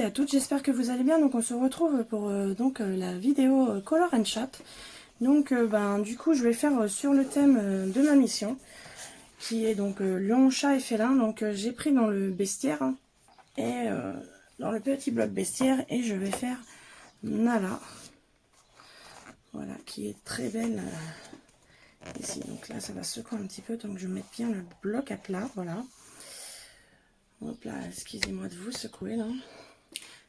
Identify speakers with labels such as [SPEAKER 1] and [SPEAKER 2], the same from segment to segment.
[SPEAKER 1] à toutes, j'espère que vous allez bien. Donc on se retrouve pour la vidéo Color and Chat. Donc du coup je vais faire sur le thème de ma mission, qui est donc lion, chat et félin. Donc j'ai pris dans le bestiaire et dans le petit bloc bestiaire, et je vais faire Nala. Voilà, qui est très belle ici. Donc là ça va secouer un petit peu, donc je vais mettre bien le bloc à plat, voilà. Hop là, excusez-moi de vous secouer là.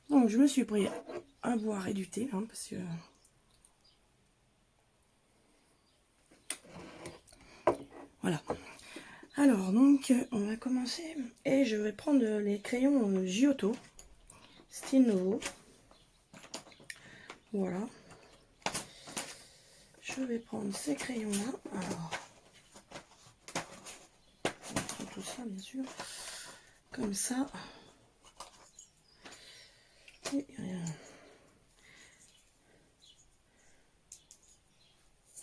[SPEAKER 1] Donc je me suis pris à boire et du thé, hein, parce que... Voilà. Alors donc on va commencer, et je vais prendre les crayons Giotto, style nouveau. Voilà. Je vais prendre ces crayons là. Alors, on prend tout ça bien sûr, comme ça. Et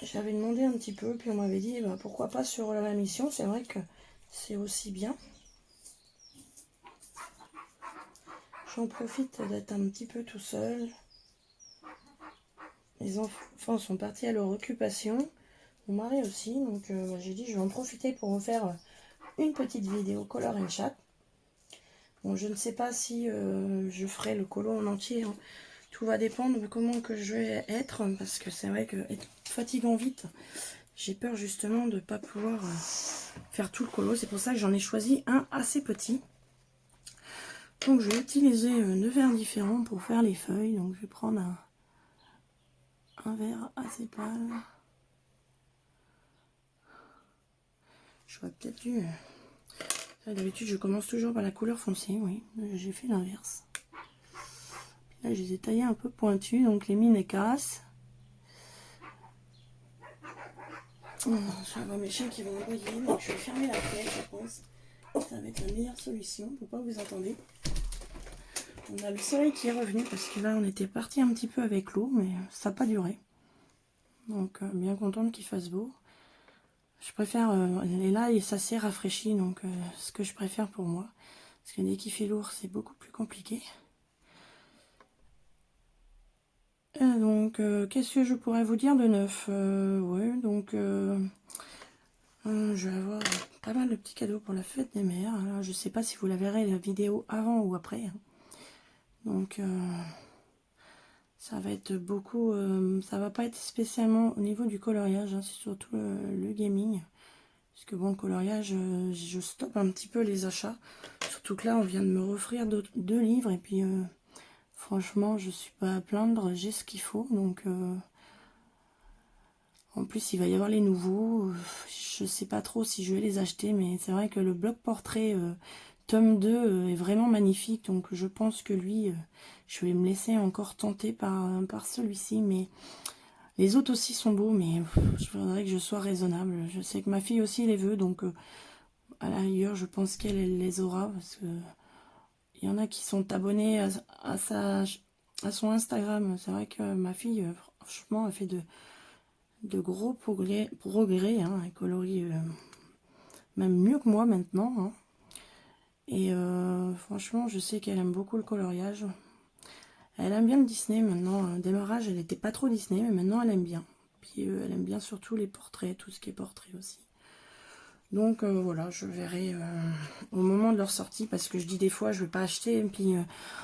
[SPEAKER 1] j'avais demandé un petit peu, puis on m'avait dit pourquoi pas sur la mission. C'est vrai que c'est aussi bien. J'en profite d'être un petit peu tout seul. Les enfants sont partis à leur occupation, mon mari aussi, donc j'ai dit je vais en profiter pour vous faire une petite vidéo Color and Chat. Bon, je ne sais pas si je ferai le colo en entier, hein. Tout va dépendre de comment que je vais être, parce que c'est vrai que être fatigant vite, j'ai peur justement de ne pas pouvoir faire tout le colo. C'est pour ça que j'en ai choisi un assez petit. Donc je vais utiliser 2 verres différents pour faire les feuilles. Donc je vais prendre un verre assez pâle. J'aurais peut-être dû... D'habitude je commence toujours par la couleur foncée, oui. J'ai fait l'inverse. Là je les ai taillés un peu pointus, donc les mines cassent. Je vais avoir mes chiens qui vont envoyer, donc je vais fermer la fenêtre, je pense. Ça va être la meilleure solution pour pas vous entendre. On a le soleil qui est revenu, parce que là on était parti un petit peu avec l'eau, mais ça n'a pas duré. Donc bien contente qu'il fasse beau. Je préfère, et là ça s'est rafraîchi, donc ce que je préfère pour moi. Parce que dès qu'il fait lourd, c'est beaucoup plus compliqué. Donc qu'est-ce que je pourrais vous dire de neuf? Ouais, donc je vais avoir pas mal de petits cadeaux pour la fête des mères. Alors, je sais pas si vous la verrez la vidéo avant ou après, hein. Donc ça va être beaucoup, ça va pas être spécialement au niveau du coloriage, hein, c'est surtout le gaming. Parce que bon, le coloriage, je stoppe un petit peu les achats. Surtout que là, on vient de me offrir 2 livres, et puis franchement, je suis pas à plaindre, j'ai ce qu'il faut. Donc en plus, il va y avoir les nouveaux. Je sais pas trop si je vais les acheter, mais c'est vrai que le bloc portrait tome 2 est vraiment magnifique. Donc je pense que lui, je vais me laisser encore tenter par celui-ci. Mais les autres aussi sont beaux, mais je voudrais que je sois raisonnable. Je sais que ma fille aussi les veut, donc à la rigueur, je pense qu'elle les aura. Parce que il y en a qui sont abonnés à son Instagram. C'est vrai que ma fille, franchement, elle fait de gros progrès, hein. Elle colorie même mieux que moi maintenant, hein. Et franchement, je sais qu'elle aime beaucoup le coloriage. Elle aime bien le Disney maintenant. Au démarrage, elle n'était pas trop Disney, mais maintenant elle aime bien. Puis elle aime bien surtout les portraits, tout ce qui est portrait aussi. Donc voilà, je verrai au moment de leur sortie, parce que je dis des fois je vais pas acheter, et puis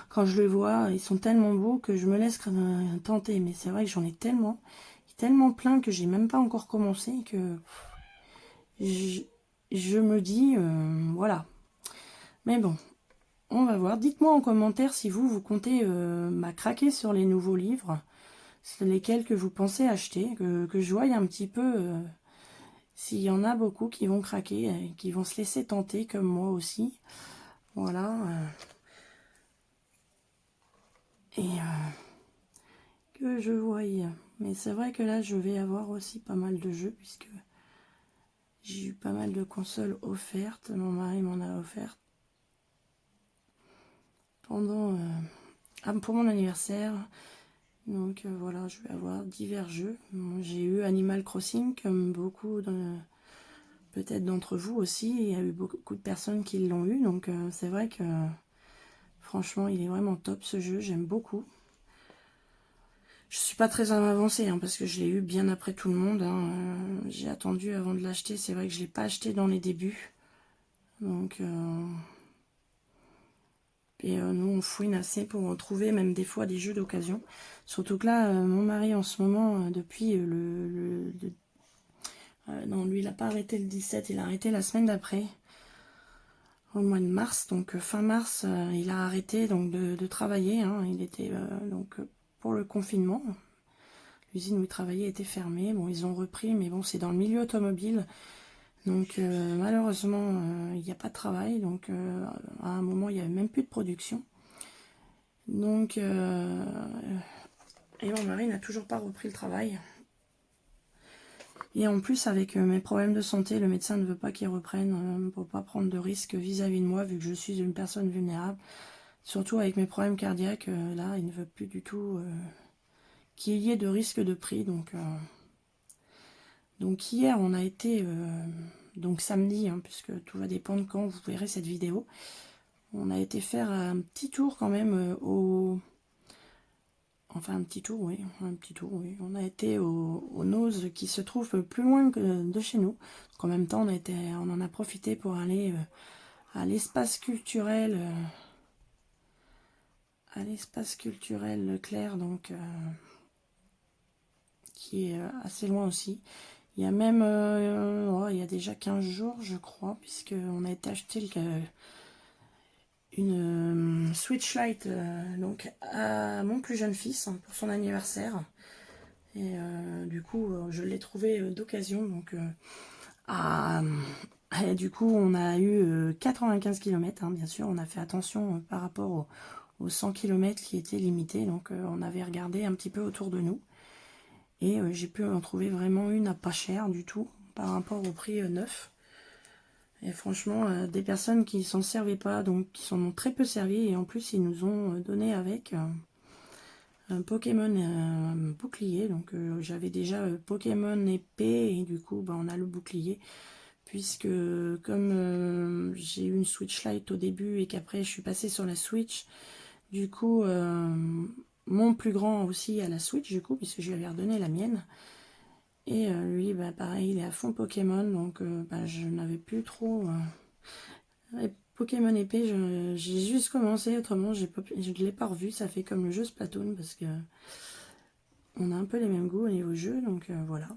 [SPEAKER 1] quand je les vois, ils sont tellement beaux que je me laisse tenter. Mais c'est vrai que j'en ai tellement plein que j'ai même pas encore commencé, que je me dis voilà. Mais bon, on va voir. Dites-moi en commentaire si vous comptez craquer sur les nouveaux livres, c'est lesquels que vous pensez acheter, que je voie un petit peu s'il y en a beaucoup qui vont craquer, qui vont se laisser tenter comme moi aussi. Voilà. Et que je voie. Mais c'est vrai que là, je vais avoir aussi pas mal de jeux, puisque j'ai eu pas mal de consoles offertes. Mon mari m'en a offert pendant pour mon anniversaire. Donc voilà, je vais avoir divers jeux. J'ai eu Animal Crossing, comme beaucoup peut-être d'entre vous aussi. Il y a eu beaucoup de personnes qui l'ont eu. Donc c'est vrai que Franchement, il est vraiment top ce jeu, j'aime beaucoup. Je suis pas très avancée hein, parce que je l'ai eu bien après tout le monde. Hein. J'ai attendu avant de l'acheter. C'est vrai que je l'ai pas acheté dans les débuts. Donc, nous on fouine assez pour trouver même des fois des jeux d'occasion. Surtout que là, mon mari en ce moment, depuis non, lui il a pas arrêté le 17, il a arrêté la semaine d'après. Au mois de mars, donc fin mars, il a arrêté donc de travailler. Hein. Il était donc pour le confinement. L'usine où il travaillait était fermée. Bon, ils ont repris, mais bon, c'est dans le milieu automobile. Donc malheureusement, il n'y a pas de travail. Donc à un moment, il n'y avait même plus de production. Donc, et mon mari n'a toujours pas repris le travail. Et en plus, avec mes problèmes de santé, le médecin ne veut pas qu'il reprenne pour pas prendre de risques vis-à-vis de moi, vu que je suis une personne vulnérable. Surtout avec mes problèmes cardiaques, là, il ne veut plus du tout qu'il y ait de risque de prix. Donc hier, on a été, donc samedi, hein, puisque tout va dépendre quand vous verrez cette vidéo, on a été faire un petit tour quand même enfin un petit tour, oui, un petit tour, oui. On a été au Nose qui se trouve plus loin que de chez nous. Donc en même temps, on en a profité pour aller à l'espace culturel, Leclerc, donc qui est assez loin aussi. Il y a même, il y a déjà 15 jours, je crois, puisqu'on a été acheter une Switch Lite donc à mon plus jeune fils hein, pour son anniversaire. Et du coup, je l'ai trouvé d'occasion. Donc, et du coup, on a eu 95 km, hein, bien sûr. On a fait attention par rapport aux 100 km qui étaient limités. Donc, on avait regardé un petit peu autour de nous. Et j'ai pu en trouver vraiment une à pas cher du tout par rapport au prix neuf. Et franchement, des personnes qui s'en servaient pas, donc qui s'en ont très peu servi. Et en plus, ils nous ont donné avec un Pokémon bouclier. Donc j'avais déjà Pokémon épée et du coup, on a le bouclier. Puisque comme j'ai eu une Switch Lite au début et qu'après je suis passée sur la Switch, du coup, mon plus grand aussi a la Switch, du coup, puisque je lui avais redonné la mienne. Et lui, pareil, il est à fond Pokémon, donc je n'avais plus trop... Pokémon épée, j'ai juste commencé, autrement je ne l'ai pas revu, ça fait comme le jeu Splatoon, parce que on a un peu les mêmes goûts au niveau jeu, donc voilà.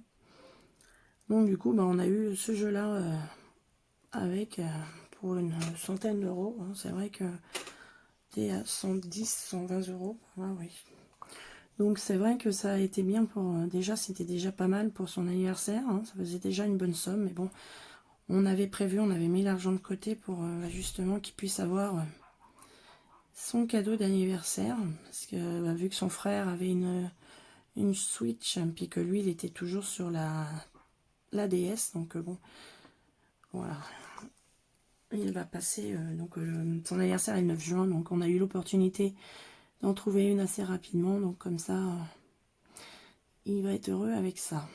[SPEAKER 1] Donc du coup, on a eu ce jeu-là avec, pour une centaine d'euros, hein. C'est vrai que t'es à 110, 120 euros, oui. Donc c'est vrai que ça a été bien pour... déjà, c'était déjà pas mal pour son anniversaire, hein, ça faisait déjà une bonne somme, mais bon, on avait prévu, on avait mis l'argent de côté pour justement qu'il puisse avoir son cadeau d'anniversaire, parce que vu que son frère avait une Switch, puis que lui, il était toujours sur la DS, donc bon, voilà. Il va passer, donc son anniversaire est le 9 juin, donc on a eu l'opportunité d'en trouver une assez rapidement, donc comme ça, il va être heureux avec ça.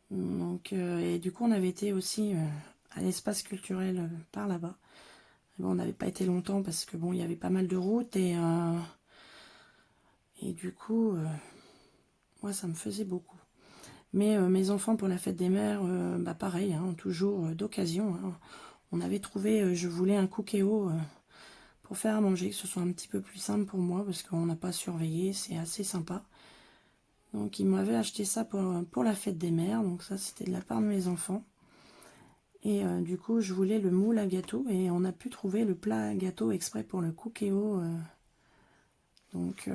[SPEAKER 1] Donc, et du coup, on avait été aussi à l'espace culturel par là-bas. Bon, on n'avait pas été longtemps parce que bon, il y avait pas mal de routes et du coup, moi, ça me faisait beaucoup. Mais mes enfants, pour la fête des mères, pareil, hein, toujours d'occasion. Hein. On avait trouvé, je voulais un Cookéo pour faire à manger, que ce soit un petit peu plus simple pour moi, parce qu'on n'a pas surveillé, c'est assez sympa. Donc ils m'avaient acheté ça pour la fête des mères, donc ça c'était de la part de mes enfants. Et du coup, je voulais le moule à gâteau, et on a pu trouver le plat à gâteau exprès pour le Cookéo. Donc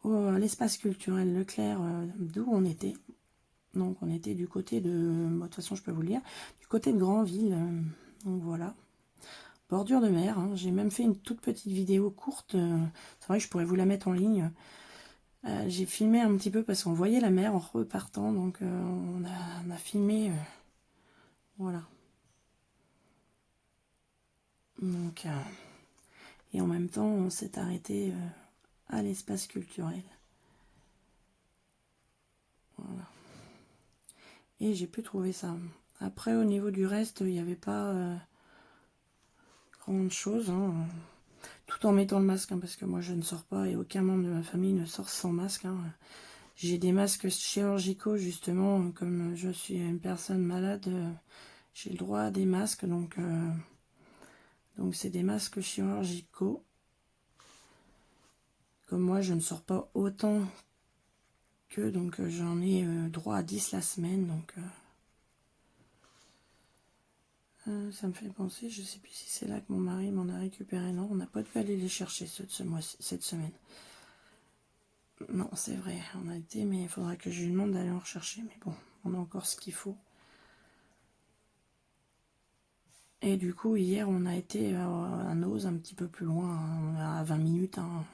[SPEAKER 1] à l'espace culturel Leclerc, d'où on était. Donc on était du côté de, de toute façon je peux vous le dire, du côté de Granville, donc voilà, bordure de mer, hein. J'ai même fait une toute petite vidéo courte, c'est vrai que je pourrais vous la mettre en ligne, j'ai filmé un petit peu parce qu'on voyait la mer en repartant, donc on a filmé, voilà, donc, et en même temps on s'est arrêté à l'espace culturel, voilà, et j'ai pu trouver ça. Après au niveau du reste, il n'y avait pas... grande chose, hein, tout en mettant le masque, hein, parce que moi je ne sors pas et aucun membre de ma famille ne sort sans masque. Hein. J'ai des masques chirurgicaux justement, comme je suis une personne malade, j'ai le droit à des masques, donc c'est des masques chirurgicaux. Comme moi je ne sors pas autant que, donc j'en ai droit à 10 la semaine, donc ça me fait penser, je sais plus si c'est là que mon mari m'en a récupéré. Non, on n'a pas pu aller les chercher cette semaine. Non, c'est vrai, on a été, mais il faudra que je lui demande d'aller en rechercher. Mais bon, on a encore ce qu'il faut. Et du coup, hier, on a été à Nose, un petit peu plus loin, hein, à 20 minutes, hein,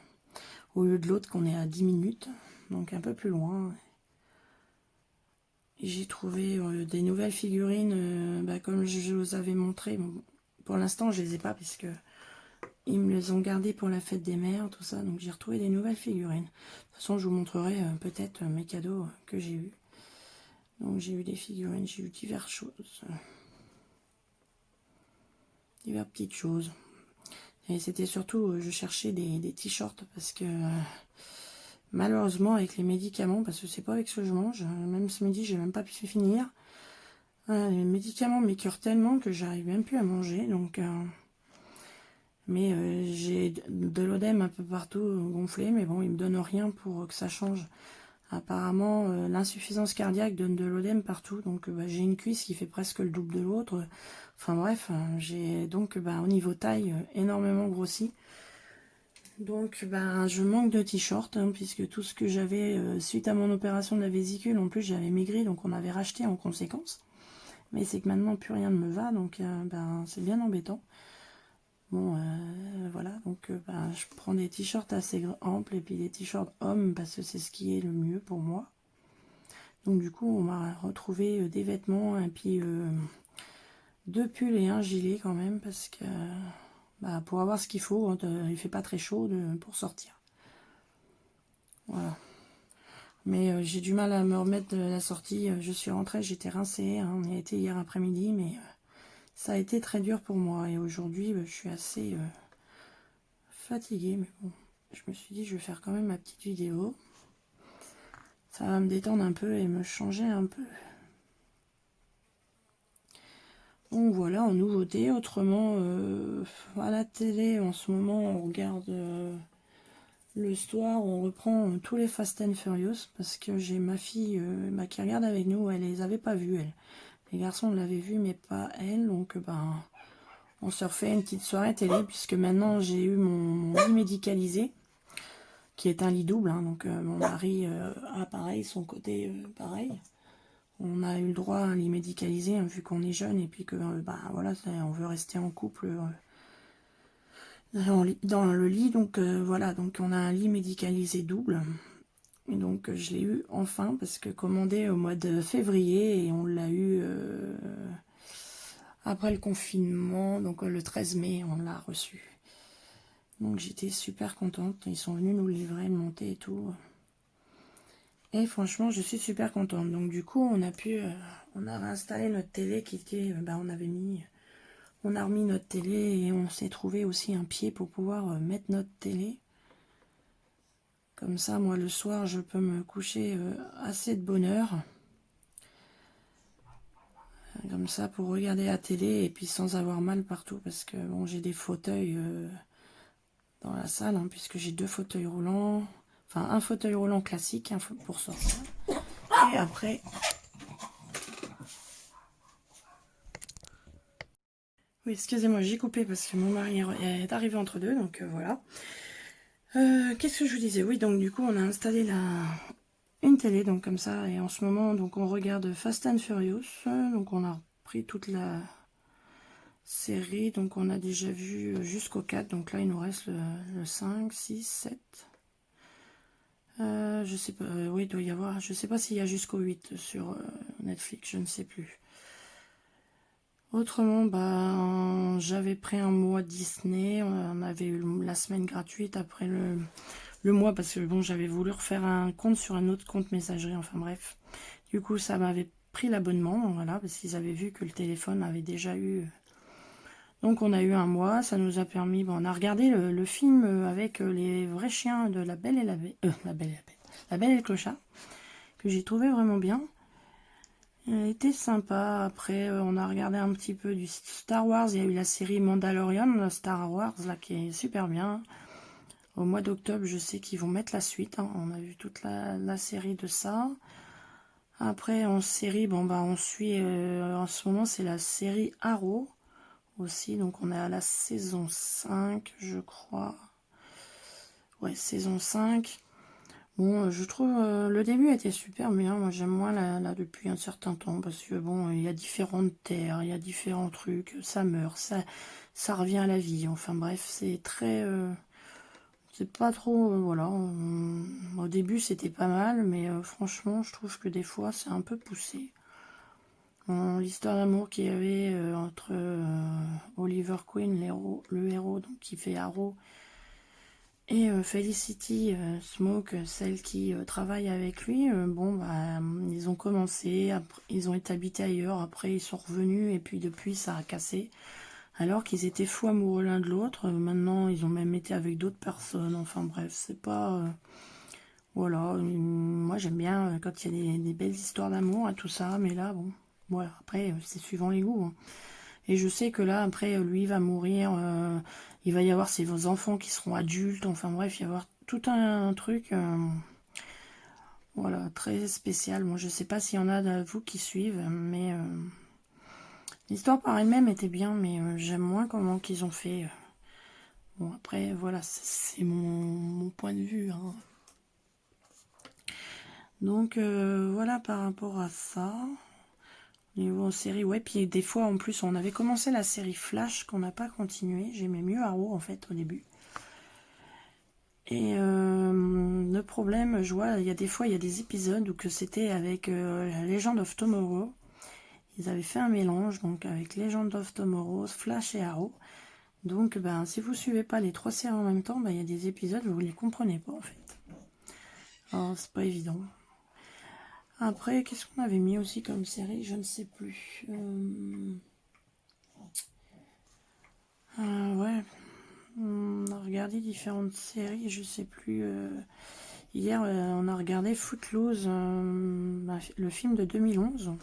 [SPEAKER 1] au lieu de l'autre qu'on est à 10 minutes, donc un peu plus loin. J'ai trouvé des nouvelles figurines, comme je vous avais montré. Bon, pour l'instant, je les ai pas, puisque ils me les ont gardées pour la fête des mères, tout ça. Donc j'ai retrouvé des nouvelles figurines. De toute façon, je vous montrerai peut-être mes cadeaux que j'ai eus. Donc j'ai eu des figurines, j'ai eu diverses choses. Diverses petites choses. Et c'était surtout, je cherchais des t-shirts parce que malheureusement avec les médicaments, parce que c'est pas avec ce que je mange, même ce midi j'ai même pas pu finir. Les médicaments m'écœurent tellement que j'arrive même plus à manger. Donc, mais j'ai de l'œdème un peu partout gonflé, mais bon, il me donne rien pour que ça change. Apparemment, l'insuffisance cardiaque donne de l'œdème partout, donc j'ai une cuisse qui fait presque le double de l'autre. Enfin bref, j'ai donc au niveau taille énormément grossi. Donc je manque de t-shirt, hein, puisque tout ce que j'avais suite à mon opération de la vésicule, en plus j'avais maigri, donc on avait racheté en conséquence. Mais c'est que maintenant plus rien ne me va, donc c'est bien embêtant. Bon, voilà, donc je prends des t-shirts assez amples et puis des t-shirts hommes parce que c'est ce qui est le mieux pour moi. Donc du coup, on m'a retrouvé des vêtements et puis 2 pulls et un gilet quand même parce que pour avoir ce qu'il faut quand il fait pas très chaud pour sortir. Voilà. Mais j'ai du mal à me remettre de la sortie. Je suis rentrée, j'étais rincée. Hein, on y a été hier après-midi, mais ça a été très dur pour moi. Et aujourd'hui, je suis assez fatiguée. Mais bon, je me suis dit, je vais faire quand même ma petite vidéo. Ça va me détendre un peu et me changer un peu. Donc voilà, en nouveauté. Autrement, à la télé, en ce moment, on regarde le soir, on reprend tous les Fast and Furious parce que j'ai ma fille qui regarde avec nous, elle les avait pas vus, elle. Les garçons l'avaient vu, mais pas elle. Donc on se refait une petite soirée télé puisque maintenant j'ai eu mon lit médicalisé qui est un lit double. Hein, donc mon mari a pareil, son côté pareil. On a eu le droit à un lit médicalisé hein, vu qu'on est jeune et puis que voilà, on veut rester en couple dans le lit. Donc voilà, donc on a un lit médicalisé double. Et donc je l'ai eu enfin parce que commandé au mois de février et on l'a eu après le confinement, donc le 13 mai on l'a reçu. Donc j'étais super contente, ils sont venus nous livrer, le monter et tout. Et franchement je suis super contente. Donc du coup on a réinstallé notre télé qui était, on a remis notre télé et on s'est trouvé aussi un pied pour pouvoir mettre notre télé. Comme ça, moi, le soir, je peux me coucher assez de bonne heure. Comme ça, pour regarder la télé et puis sans avoir mal partout. Parce que, bon, j'ai des fauteuils dans la salle, hein, puisque j'ai 2 fauteuils roulants. Enfin, un fauteuil roulant classique pour sortir. Et après... Oui, excusez-moi, j'ai coupé parce que mon mari est arrivé entre deux, donc voilà. Qu'est-ce que je vous disais? Oui, donc du coup, on a installé une télé, donc comme ça, et en ce moment, donc on regarde Fast and Furious, donc on a repris toute la série, donc on a déjà vu jusqu'au 4, donc là il nous reste le 5, 6, 7, je sais pas, oui il doit y avoir, je sais pas s'il y a jusqu'au 8 sur Netflix, je ne sais plus. Autrement, j'avais pris un mois Disney, on avait eu la semaine gratuite après le mois parce que bon j'avais voulu refaire un compte sur un autre compte messagerie, enfin bref. Du coup ça m'avait pris l'abonnement, voilà, parce qu'ils avaient vu que le téléphone avait déjà eu Donc on a eu un mois, ça nous a permis, bon, on a regardé le film avec les vrais chiens de La Belle et la Bête, La Belle et la Bête, La Belle et le Clochard, que j'ai trouvé vraiment bien. Elle était sympa. Après, on a regardé un petit peu du Star Wars. Il y a eu la série Mandalorian, Star Wars, là, qui est super bien. Au mois d'octobre, je sais qu'ils vont mettre la suite. Hein. On a vu toute la série de ça. Après, en série, bon, bah, on suit, en ce moment, c'est la série Arrow aussi. Donc, on est à la saison 5, je crois. Ouais, saison 5. Bon, je trouve le début était super bien. Moi, j'aime moins là depuis un certain temps parce que bon, il y a différentes terres, il y a différents trucs, ça meurt, ça revient à la vie. Enfin bref, c'est très, c'est pas trop, voilà. Au début, c'était pas mal, mais franchement, je trouve que des fois, c'est un peu poussé. L'histoire d'amour qu'il y avait entre Oliver Queen, le héros, donc qui fait Arrow, et Felicity Smoke, celle qui travaille avec lui, bon, bah, ils ont commencé, après, ils ont été habités ailleurs, après ils sont revenus, et puis depuis ça a cassé. Alors qu'ils étaient fous amoureux l'un de l'autre, maintenant ils ont même été avec d'autres personnes, enfin bref, c'est pas... voilà, moi j'aime bien quand il y a des belles histoires d'amour et tout ça, mais là, bon, voilà, après c'est suivant les goûts. Hein. Et je sais que là, après, lui va mourir, il va y avoir ses enfants qui seront adultes, enfin bref, il va y avoir tout un truc, voilà, très spécial. Moi, je sais pas s'il y en a de vous qui suivent, mais l'histoire par elle-même était bien, mais j'aime moins comment qu'ils ont fait. Bon, après, voilà, c'est mon point de vue. Hein. Donc, voilà par rapport à ça. Niveau série, ouais, puis des fois en plus on avait commencé la série Flash qu'on n'a pas continué. J'aimais mieux Arrow en fait au début. Et le problème, je vois, il y a des fois il y a des épisodes où que c'était avec Legend of Tomorrow. Ils avaient fait un mélange donc avec Legend of Tomorrow, Flash et Arrow. Donc ben si vous suivez pas les trois séries en même temps, ben, il y a des épisodes où vous les comprenez pas en fait. Alors c'est pas évident. Après, qu'est-ce qu'on avait mis aussi comme série? Je ne sais plus. Ouais, on a regardé différentes séries, je sais plus. Hier, on a regardé Footloose, le film de 2011.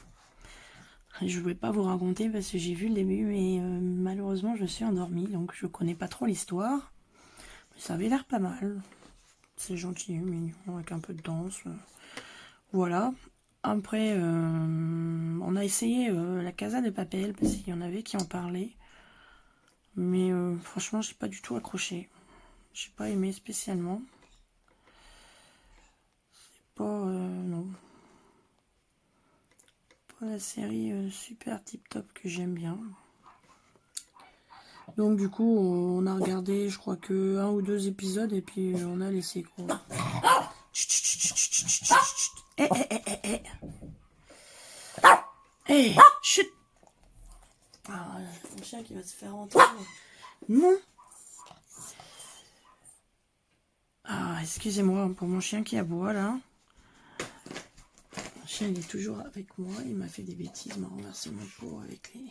[SPEAKER 1] Je ne vais pas vous raconter parce que j'ai vu le début, mais malheureusement, je suis endormie, donc je connais pas trop l'histoire. Mais ça avait l'air pas mal. C'est gentil, mignon, avec un peu de danse. Voilà. Après, on a essayé la Casa de Papel parce qu'il y en avait qui en parlaient. Mais franchement, j'ai pas du tout accroché. J'ai pas aimé spécialement. Pas, non. Pas la série super tip top que j'aime bien. Donc du coup, on a regardé, je crois que un ou deux épisodes et puis on a laissé quoi. Eh, eh, eh, eh, eh. Eh, chut. Ah, mon chien qui va se faire entendre. Non. Ah, excusez-moi pour mon chien qui aboie là. Mon chien il est toujours avec moi, il m'a fait des bêtises, il m'a renversé mon pot avec les...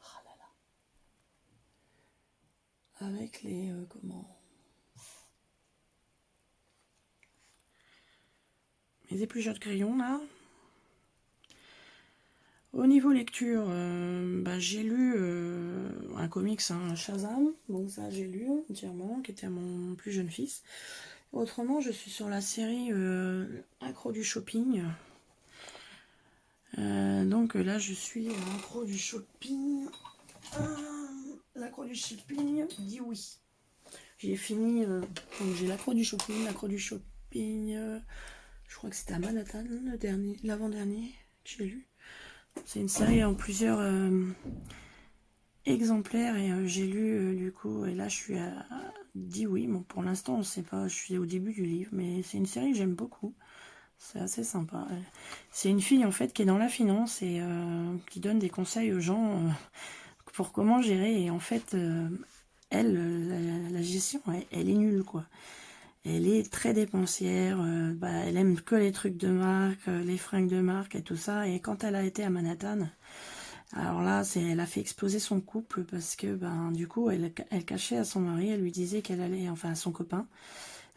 [SPEAKER 1] Oh là là. Avec les... comment... mes épluchures de crayon là. Au niveau lecture, bah, j'ai lu un comics, hein, Shazam, donc ça j'ai lu entièrement, qui était à mon plus jeune fils. Autrement, je suis sur la série Accro du shopping. Donc là, je suis accro du shopping. L'accro du shopping dit oui. J'ai fini, donc j'ai l'accro du shopping, je crois que c'était à Manhattan, l'avant-dernier que j'ai lu. C'est une série en plusieurs exemplaires et j'ai lu du coup, et là je suis à 10 oui. Bon, pour l'instant, on sait pas, je suis au début du livre, mais c'est une série que j'aime beaucoup. C'est assez sympa. C'est une fille en fait qui est dans la finance et qui donne des conseils aux gens pour comment gérer. Et en fait, elle, la gestion, elle est nulle quoi. Elle est très dépensière, bah, elle aime que les trucs de marque, les fringues de marque et tout ça. Et quand elle a été à Manhattan, Alors là, elle a fait exploser son couple parce que ben du coup, elle cachait à son mari, elle lui disait qu'elle allait, enfin à son copain,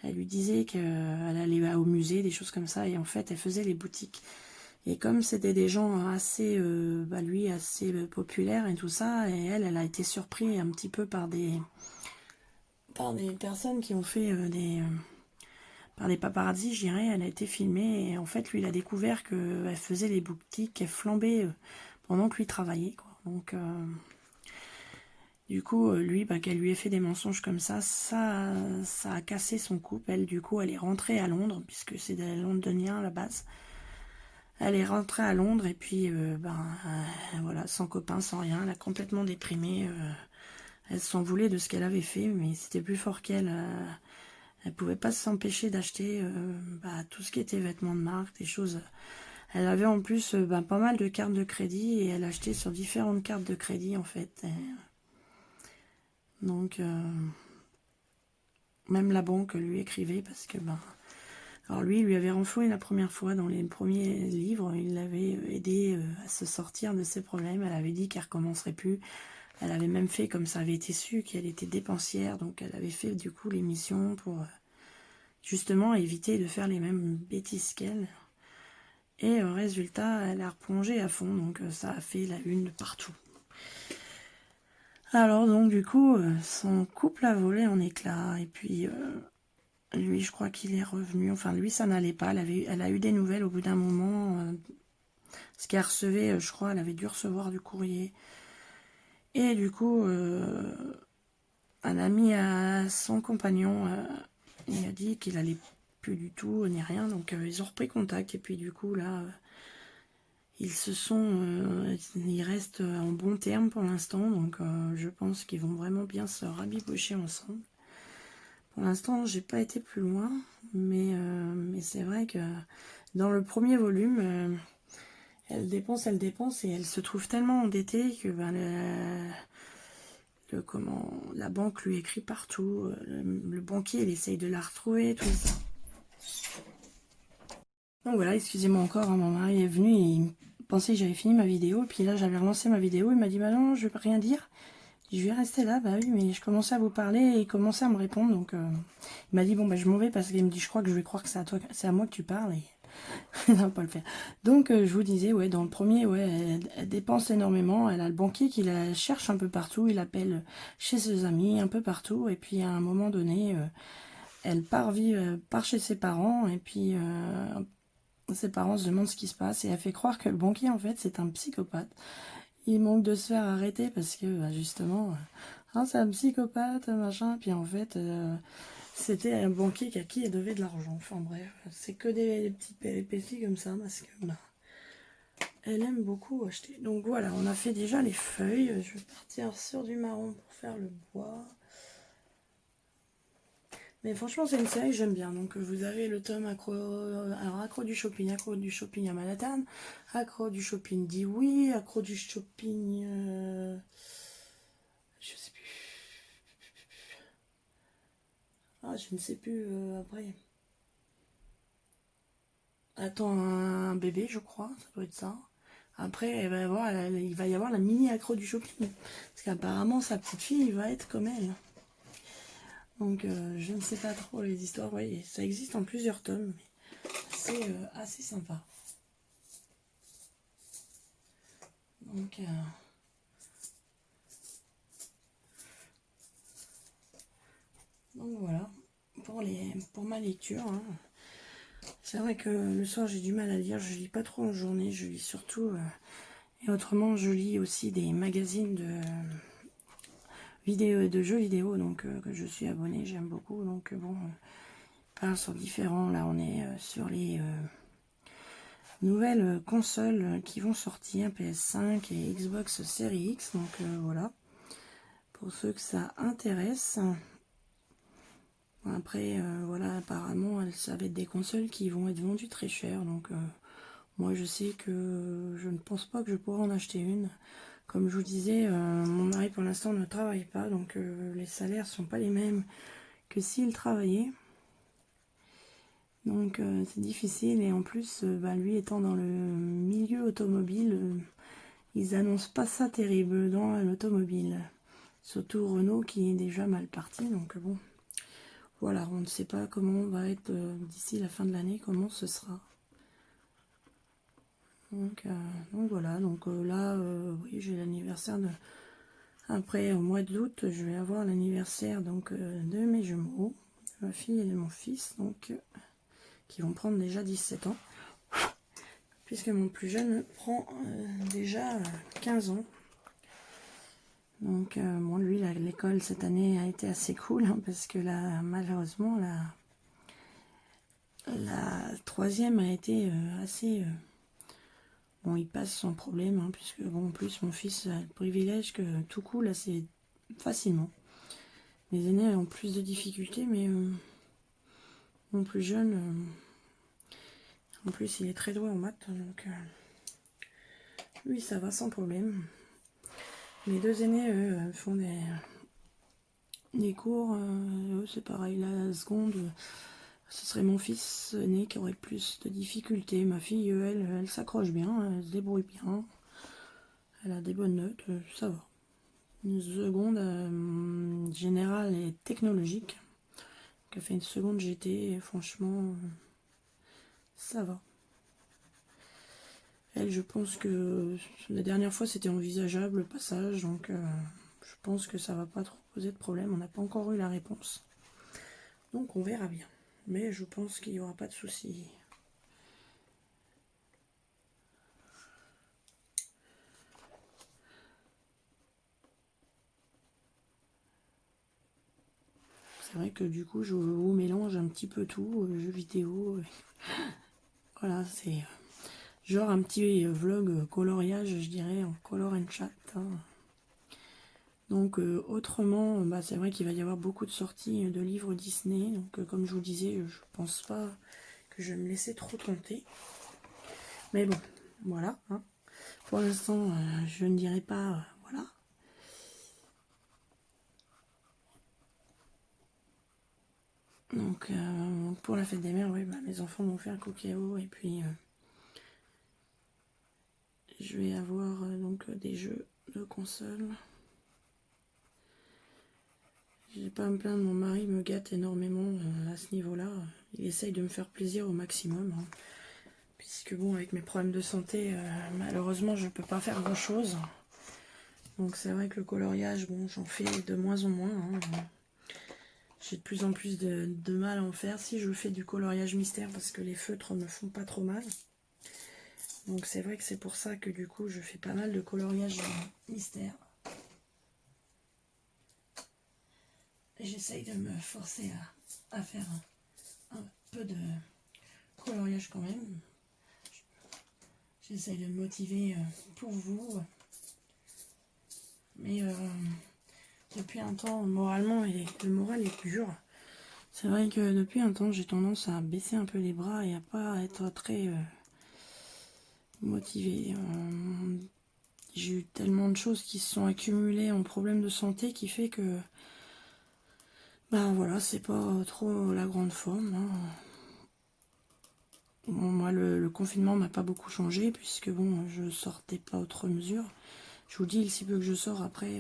[SPEAKER 1] elle lui disait qu'elle allait au musée, des choses comme ça, et en fait, elle faisait les boutiques. Et comme c'était des gens assez, lui, assez populaires et tout ça, et elle a été surprise un petit peu par des personnes qui ont fait par des paparazzis, je dirais. Elle a été filmée et en fait, lui, il a découvert qu'elle faisait les boutiques, qu'elle flambait pendant que lui travaillait, quoi. Donc, du coup, lui, bah, qu'elle lui ait fait des mensonges comme ça a cassé son couple. Elle, du coup, elle est rentrée à Londres, puisque c'est des Londoniens à la base. Elle est rentrée à Londres et puis, voilà, sans copain, sans rien, elle a complètement déprimé. Elle s'en voulait de ce qu'elle avait fait, mais c'était plus fort qu'elle. Elle pouvait pas s'empêcher d'acheter tout ce qui était vêtements de marque, des choses. Elle avait en plus pas mal de cartes de crédit et elle achetait sur différentes cartes de crédit en fait. Donc même la banque lui écrivait parce que alors lui avait renfloué la première fois dans les premiers livres, il l'avait aidé à se sortir de ses problèmes. Elle avait dit qu'elle recommencerait plus. Elle avait même fait, comme ça avait été su, qu'elle était dépensière, donc elle avait fait du coup l'émission pour justement éviter de faire les mêmes bêtises qu'elle. Et résultat, elle a replongé à fond, donc ça a fait la une partout. Alors donc du coup, son couple a volé en éclats, et puis lui, je crois qu'il est revenu, enfin lui, ça n'allait pas, elle a eu des nouvelles au bout d'un moment, ce qu'elle recevait, je crois, elle avait dû recevoir du courrier. Et du coup, un ami à son compagnon, il a dit qu'il allait plus du tout, ni rien, donc ils ont repris contact, et puis du coup, là... ils restent en bon terme pour l'instant, donc je pense qu'ils vont vraiment bien se rabibocher ensemble. Pour l'instant, j'ai pas été plus loin, mais c'est vrai que dans le premier volume, elle dépense, et elle se trouve tellement endettée que la banque lui écrit partout, le banquier, il essaye de la retrouver, tout ça. Donc voilà, excusez-moi encore, hein, mon mari est venu et il pensait que j'avais fini ma vidéo. Et puis là, j'avais relancé ma vidéo. Il m'a dit, bah non, je vais rien dire. Je vais rester là. Bah oui, mais je commençais à vous parler et il commençait à me répondre. Donc il m'a dit, bon, bah je m'en vais parce qu'il me dit, je crois que je vais croire que c'est à toi, c'est à moi que tu parles. Et ça va pas le faire. Donc je vous disais, ouais, dans le premier, ouais, elle dépense énormément. Elle a le banquier qui la cherche un peu partout. Il appelle chez ses amis, un peu partout. Et puis à un moment donné, elle part chez ses parents. Et puis ses parents se demandent ce qui se passe et elle fait croire que le banquier en fait c'est un psychopathe. Il manque de se faire arrêter parce que justement c'est un psychopathe machin, puis en fait c'était un banquier à qui elle devait de l'argent. Enfin bref, c'est que des petites péripéties comme ça parce que elle aime beaucoup acheter. Donc voilà, on a fait déjà les feuilles. Je vais partir sur du marron pour faire le bois. Mais franchement, c'est une série que j'aime bien. Donc, vous avez le tome Accro du shopping à Manhattan, Accro du shopping dit oui, Accro du shopping, je sais plus. Ah, je ne sais plus après. Attends un bébé, je crois, ça doit être ça. Après, il va y avoir la mini accro du shopping. Parce qu'apparemment, sa petite fille va être comme elle. Donc, je ne sais pas trop les histoires. Oui, ça existe en plusieurs tomes. Mais c'est assez sympa. Donc, voilà, pour ma lecture. Hein. C'est vrai que le soir j'ai du mal à lire, je lis pas trop en journée, je lis surtout... et autrement je lis aussi des magazines de jeux vidéo, donc que je suis abonnée, j'aime beaucoup. Donc bon, parle sur différents, là on est sur les nouvelles consoles qui vont sortir, PS5 et Xbox Series X, donc voilà, pour ceux que ça intéresse. Après, voilà, apparemment, ça va être des consoles qui vont être vendues très cher. Donc, moi, je sais que je ne pense pas que je pourrai en acheter une. Comme je vous disais, mon mari, pour l'instant, ne travaille pas. Donc, les salaires sont pas les mêmes que s'il travaillait. Donc, c'est difficile. Et en plus, lui étant dans le milieu automobile, ils annoncent pas ça terrible dans l'automobile. Surtout Renault qui est déjà mal parti, donc bon. Voilà, on ne sait pas comment on va être d'ici la fin de l'année, comment ce sera. Donc voilà, donc là, oui, j'ai l'anniversaire de... Après, au mois d'août, je vais avoir l'anniversaire donc de mes jumeaux, de ma fille et de mon fils, donc qui vont prendre déjà 17 ans, puisque mon plus jeune prend déjà 15 ans. Donc bon, lui, l'école cette année a été assez cool, hein, parce que là, malheureusement, la troisième a été assez... bon, il passe sans problème, hein, puisque bon, en plus, mon fils a le privilège que tout coule assez facilement. Mes aînés ont plus de difficultés, mais mon plus jeune, en plus, il est très doué en maths, donc lui, ça va sans problème. Mes deux aînés, eux, font des cours, eux, c'est pareil, la seconde, ce serait mon fils aîné qui aurait plus de difficultés. Ma fille, elle s'accroche bien, elle se débrouille bien, elle a des bonnes notes, ça va. Une seconde générale et technologique, qui a fait une seconde GT, et franchement, ça va. Elle, je pense que la dernière fois c'était envisageable le passage, donc je pense que ça va pas trop poser de problème. On n'a pas encore eu la réponse, donc on verra bien. Mais je pense qu'il n'y aura pas de souci. C'est vrai que du coup je vous mélange un petit peu tout, jeux vidéo. Voilà, c'est genre un petit vlog coloriage, je dirais, en color and chat. Hein. Donc autrement, bah, c'est vrai qu'il va y avoir beaucoup de sorties de livres Disney. Donc comme je vous disais, je pense pas que je vais me laisser trop tenter. Mais bon, voilà. Hein. Pour l'instant, je ne dirai pas, voilà. Donc pour la fête des mères, oui, bah, mes enfants m'ont fait un cookie-o et puis je vais avoir donc des jeux de console. Je vais pas à me plaindre, mon mari me gâte énormément à ce niveau-là. Il essaye de me faire plaisir au maximum. Hein. Puisque bon, avec mes problèmes de santé, malheureusement, je peux pas faire grand-chose. Donc c'est vrai que le coloriage, bon, j'en fais de moins en moins. Hein. J'ai de plus en plus de mal à en faire. Si je fais du coloriage mystère, parce que les feutres me font pas trop mal. Donc c'est vrai que c'est pour ça que du coup, je fais pas mal de coloriage mystère. J'essaye de me forcer à faire un peu de coloriage quand même. J'essaye de me motiver pour vous. Mais depuis un temps, moralement, le moral est dur. C'est vrai que depuis un temps, j'ai tendance à baisser un peu les bras et à pas être très motivée. J'ai eu tellement de choses qui se sont accumulées en problème de santé qui fait que ben voilà, c'est pas trop la grande forme. Hein. Bon, moi, le confinement m'a pas beaucoup changé puisque bon, je sortais pas outre mesure. Je vous dis, il si peu que je sors après,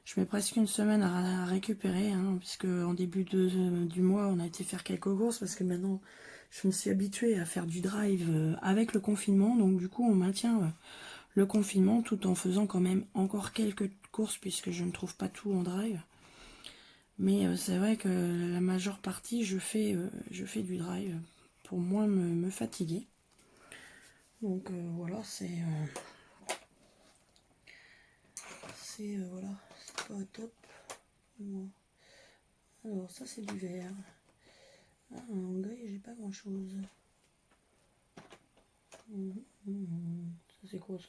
[SPEAKER 1] je mets presque une semaine à récupérer, hein, puisque en début du mois, on a été faire quelques courses parce que maintenant, je me suis habituée à faire du drive avec le confinement. Donc du coup, on maintient le confinement tout en faisant quand même encore quelques courses puisque je ne trouve pas tout en drive. Mais c'est vrai que la majeure partie, je fais du drive pour moins me fatiguer. Donc voilà, voilà, c'est pas top. Bon. Alors ça c'est du vert. Ah, en gris j'ai pas grand chose. Ça c'est quoi ça?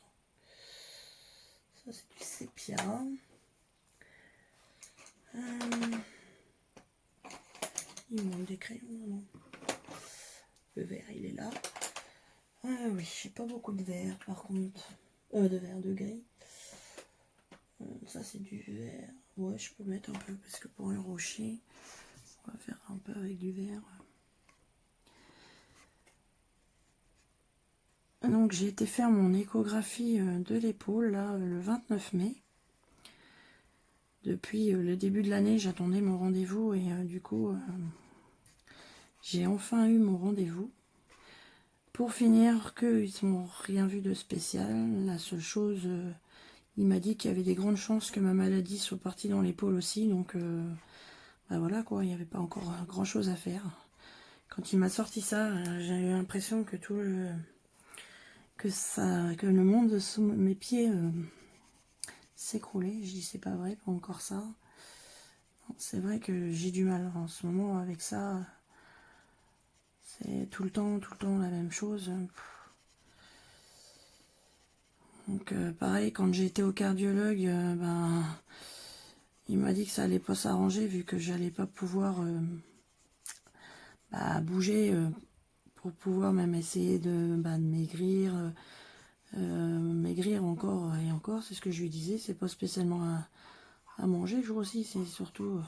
[SPEAKER 1] Ça c'est du sépia. Il manque des crayons, non? Le vert il est là. Ah oui, j'ai pas beaucoup de vert par contre. De vert, de gris. Ça c'est du vert. Ouais, je peux mettre un peu parce que pour un rocher, on va faire un peu avec du vert. Donc j'ai été faire mon échographie de l'épaule là le 29 mai. Depuis le début de l'année, j'attendais mon rendez-vous et du coup, j'ai enfin eu mon rendez-vous. Pour finir, qu'ils n'ont rien vu de spécial. La seule chose, il m'a dit qu'il y avait des grandes chances que ma maladie soit partie dans l'épaule aussi. Donc, bah voilà quoi, il n'y avait pas encore grand chose à faire. Quand il m'a sorti ça, j'ai eu l'impression que que le monde sous mes pieds s'écroulait. Je dis c'est pas vrai, pas encore ça. C'est vrai que j'ai du mal en ce moment avec ça. C'est tout le temps la même chose. Donc pareil, quand j'ai été au cardiologue, ben, il m'a dit que ça allait pas s'arranger vu que j'allais pas pouvoir bouger pour pouvoir même essayer de maigrir, maigrir encore et encore. C'est ce que je lui disais. C'est pas spécialement à manger le jour aussi, c'est surtout.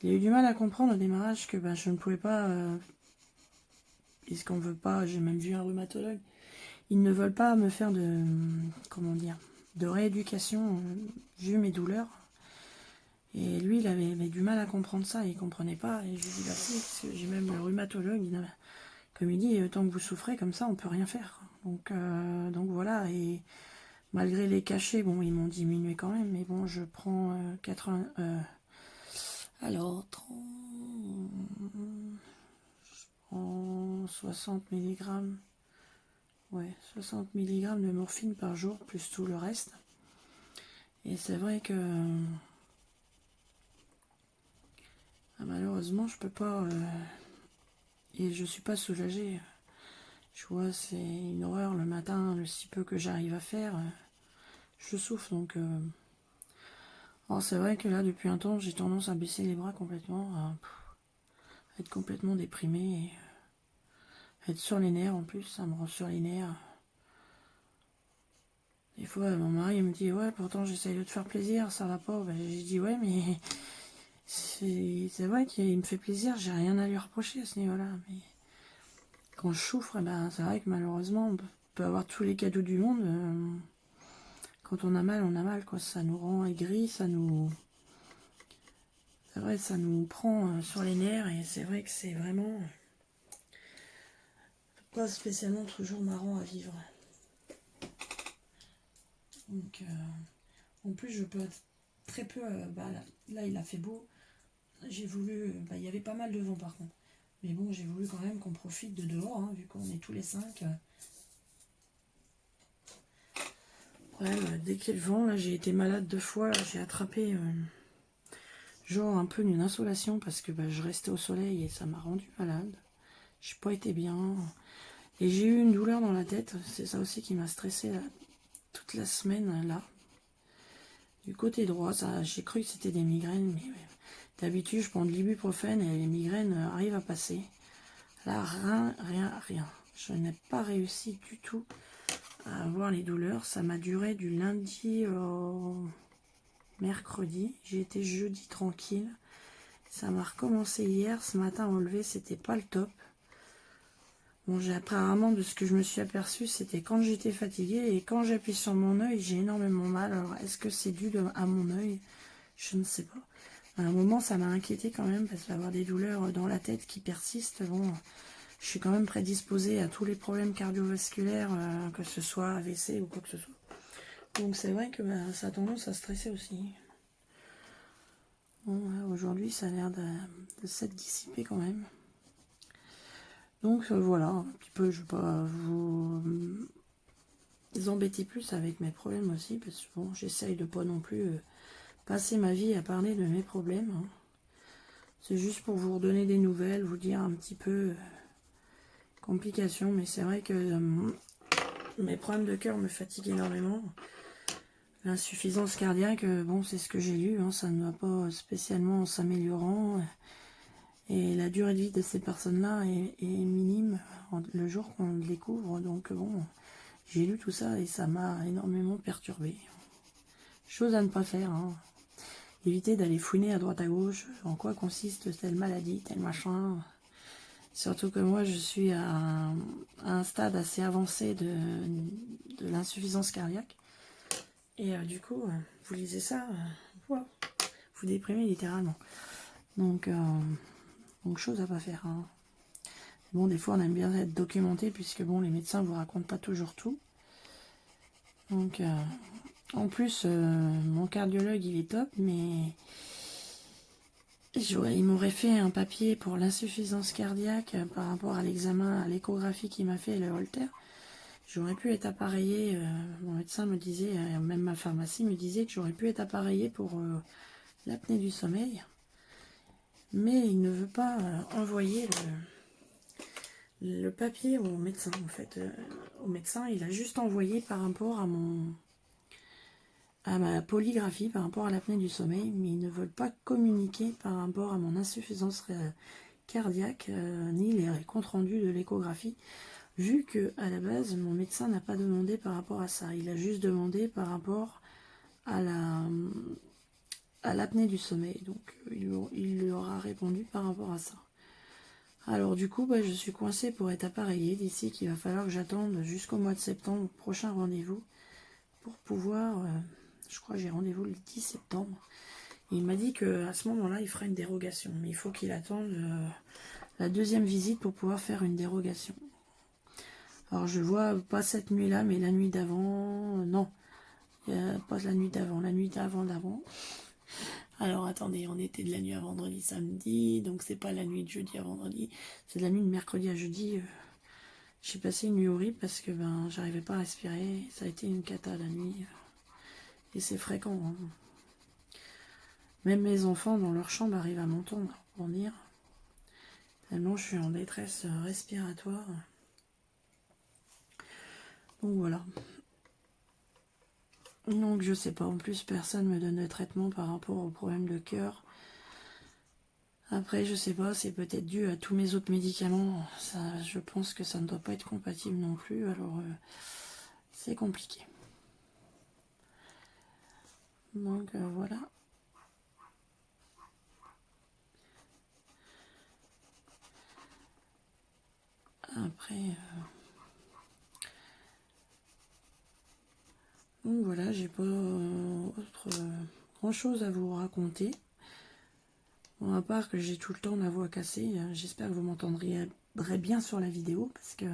[SPEAKER 1] Il a eu du mal à comprendre au démarrage que je ne pouvais pas. Et ce qu'on veut pas, j'ai même vu un rhumatologue. Ils ne veulent pas me faire comment dire, de rééducation vu mes douleurs. Et lui, il avait du mal à comprendre ça, il comprenait pas. Et je lui dis, bah si, parce que j'ai même le rhumatologue, comme il dit, tant que vous souffrez comme ça, on peut rien faire. Donc voilà, et malgré les cachets, bon, ils m'ont diminué quand même, mais bon, je prends 80... alors, 30, je prends 60 mg. Ouais, 60 mg de morphine par jour, plus tout le reste. Et c'est vrai que malheureusement, je peux pas... et je suis pas soulagée. Je vois, c'est une horreur le matin, le si peu que j'arrive à faire. Je souffre, donc... Alors c'est vrai que là, depuis un temps, j'ai tendance à baisser les bras complètement, à être complètement déprimée, et être sur les nerfs en plus, ça me rend sur les nerfs. Des fois, mon mari me dit, ouais, pourtant j'essaye de te faire plaisir, ça va pas. J'ai dit, ouais, mais c'est vrai qu'il me fait plaisir, j'ai rien à lui reprocher à ce niveau-là. Mais quand je souffre, c'est vrai que malheureusement, on peut avoir tous les cadeaux du monde. Quand on a mal, quoi. Ça nous rend aigris, ça nous... C'est vrai, ça nous prend sur les nerfs et c'est vrai que c'est vraiment pas spécialement toujours marrant à vivre. Donc, en plus, je peux très peu... là, il a fait beau. J'ai voulu... il y avait pas mal de vent par contre. Mais bon, j'ai voulu quand même qu'on profite de dehors, hein, vu qu'on est tous les 5. Ouais, dès qu'il y a le vent, là, j'ai été malade 2 fois. J'ai attrapé genre un peu une insolation parce que je restais au soleil et ça m'a rendu malade. J'ai pas été bien. Et j'ai eu une douleur dans la tête. C'est ça aussi qui m'a stressé toute la semaine, là. Du côté droit, j'ai cru que c'était des migraines, mais d'habitude, je prends de l'ibuprofène et les migraines arrivent à passer. Là, rien. Je n'ai pas réussi du tout à avoir les douleurs. Ça m'a duré du lundi au mercredi. J'ai été jeudi tranquille. Ça m'a recommencé hier. Ce matin, au lever, c'était pas le top. Bon, apparemment, de ce que je me suis aperçue, c'était quand j'étais fatiguée et quand j'appuie sur mon œil, j'ai énormément mal. Alors, est-ce que c'est dû à mon œil? Je ne sais pas. À un moment, ça m'a inquiété quand même parce qu'avoir des douleurs dans la tête qui persistent, bon, je suis quand même prédisposée à tous les problèmes cardiovasculaires, que ce soit AVC ou quoi que ce soit. Donc c'est vrai que ça a tendance à stresser aussi. Bon, aujourd'hui, ça a l'air de s'être dissipé quand même. Donc voilà, un petit peu, je ne vais pas vous embêter plus avec mes problèmes aussi, parce que bon, j'essaye de pas non plus passer ma vie à parler de mes problèmes. Hein. C'est juste pour vous redonner des nouvelles, vous dire un petit peu complications, mais c'est vrai que mes problèmes de cœur me fatiguent énormément. L'insuffisance cardiaque, bon, c'est ce que j'ai lu, hein, ça ne va pas spécialement en s'améliorant. Et la durée de vie de ces personnes-là est minime le jour qu'on le découvre. Donc bon, j'ai lu tout ça et ça m'a énormément perturbée. Chose à ne pas faire. Hein. Éviter d'aller fouiner à droite à gauche en quoi consiste telle maladie, tel machin. Surtout que moi, je suis à un stade assez avancé de l'insuffisance cardiaque. Et du coup, vous lisez ça, wow, vous déprimez littéralement. Donc chose à pas faire. Hein. Bon, des fois, on aime bien être documenté, puisque bon, les médecins vous racontent pas toujours tout. Donc, en plus, mon cardiologue, il est top, mais il m'aurait fait un papier pour l'insuffisance cardiaque par rapport à l'examen, à l'échographie qu'il m'a fait, le Holter. J'aurais pu être appareillé, mon médecin me disait, même ma pharmacie me disait que j'aurais pu être appareillé pour l'apnée du sommeil. Mais il ne veut pas envoyer le papier au médecin, en fait. Au médecin, il a juste envoyé par rapport à ma polygraphie, par rapport à l'apnée du sommeil, mais ils ne veulent pas communiquer par rapport à mon insuffisance cardiaque, ni les comptes rendus de l'échographie, vu que à la base, mon médecin n'a pas demandé par rapport à ça. Il a juste demandé par rapport à l'apnée du sommeil. Donc, il lui aura répondu par rapport à ça. Alors du coup, je suis coincée pour être appareillée d'ici qu'il va falloir que j'attende jusqu'au mois de septembre, au prochain rendez-vous, pour pouvoir, je crois que j'ai rendez-vous le 10 septembre. Et il m'a dit qu'à ce moment-là, il fera une dérogation. Mais il faut qu'il attende la deuxième visite pour pouvoir faire une dérogation. Alors je vois pas cette nuit-là, mais la nuit d'avant, non. Pas la nuit d'avant, la nuit d'avant. Alors attendez, on était de la nuit à vendredi, samedi, donc c'est pas la nuit de jeudi à vendredi, c'est de la nuit de mercredi à jeudi. J'ai passé une nuit horrible parce que j'arrivais pas à respirer, ça a été une cata la nuit, et c'est fréquent. Hein. Même mes enfants dans leur chambre arrivent à m'entendre pour dire, tellement je suis en détresse respiratoire. Donc voilà. Donc je sais pas, en plus personne me donne de traitement par rapport au problème de cœur. Après je sais pas, c'est peut-être dû à tous mes autres médicaments. Ça, je pense que ça ne doit pas être compatible non plus, alors c'est compliqué. Donc voilà. Après, donc voilà, j'ai pas grand chose à vous raconter. Bon, à part que j'ai tout le temps ma voix cassée, j'espère que vous m'entendrez bien sur la vidéo parce que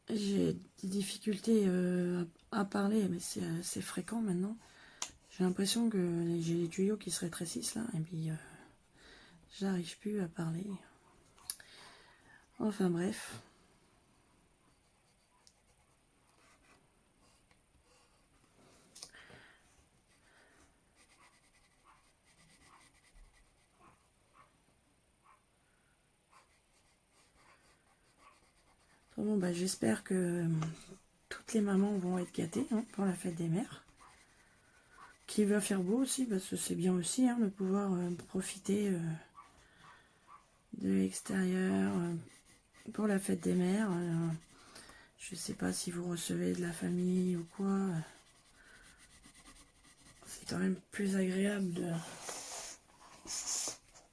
[SPEAKER 1] j'ai des difficultés à parler, mais c'est fréquent maintenant. J'ai l'impression que j'ai les tuyaux qui se rétrécissent là, et puis j'arrive plus à parler. Enfin bref. Bon, j'espère que toutes les mamans vont être gâtées pour la fête des mères. Qu'il va faire beau aussi, parce que c'est bien aussi de pouvoir profiter de l'extérieur pour la fête des mères. Je sais pas si vous recevez de la famille ou quoi. C'est quand même plus agréable